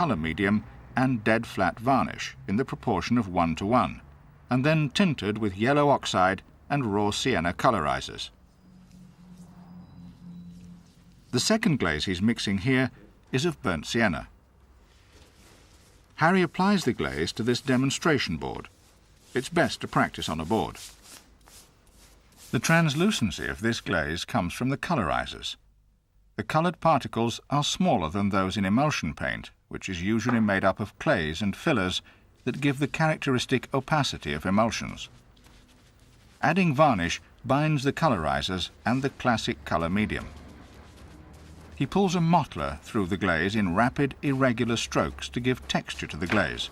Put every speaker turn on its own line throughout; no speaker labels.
colour medium and dead flat varnish in the proportion of 1:1, and then tinted with yellow oxide and raw sienna colorizers. The second glaze he's mixing here is of burnt sienna. Harry applies the glaze to this demonstration board. It's best to practice on a board. The translucency of this glaze comes from the colorizers. The coloured particles are smaller than those in emulsion paint, which is usually made up of clays and fillers that give the characteristic opacity of emulsions. Adding varnish binds the colorizers and the classic colour medium. He pulls a mottler through the glaze in rapid, irregular strokes to give texture to the glaze.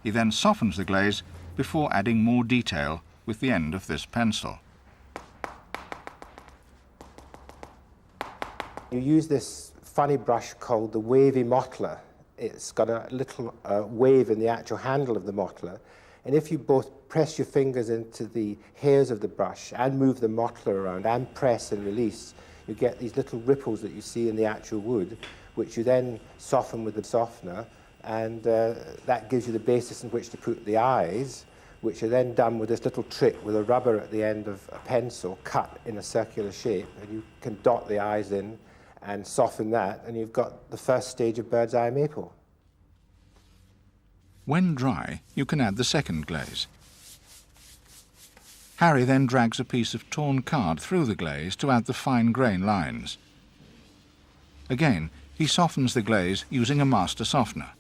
He then softens the glaze before adding more detail with the end of this pencil.
You use this funny brush called the wavy mottler. It's got a little wave in the actual handle of the mottler, and if you both press your fingers into the hairs of the brush and move the mottler around and press and release, you get these little ripples that you see in the actual wood, which you then soften with the softener, and that gives you the basis in which to put the eyes, which are then done with this little trick with a rubber at the end of a pencil cut in a circular shape, and you can dot the eyes in and soften that, and you've got the first stage of bird's eye maple.
When dry, you can add the second glaze. Harry then drags a piece of torn card through the glaze to add the fine grain lines. Again, he softens the glaze using a master softener.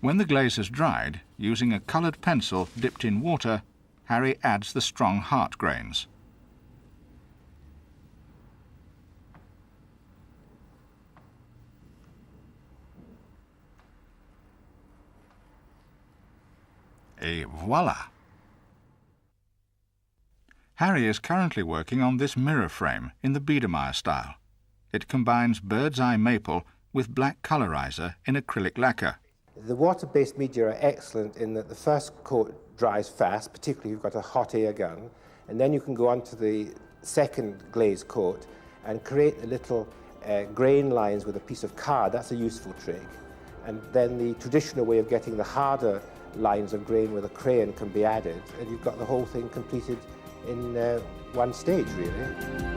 When the glaze has dried, using a coloured pencil dipped in water, Harry adds the strong heart grains. Et voila! Harry is currently working on this mirror frame in the Biedermeier style. It combines bird's eye maple with black colorizer in acrylic lacquer.
The water-based media are excellent in that the first coat dries fast, particularly if you've got a hot air gun, and then you can go on to the second glaze coat and create the little grain lines with a piece of card. That's a useful trick. And then the traditional way of getting the harder lines of grain with a crayon can be added, and you've got the whole thing completed in one stage, really.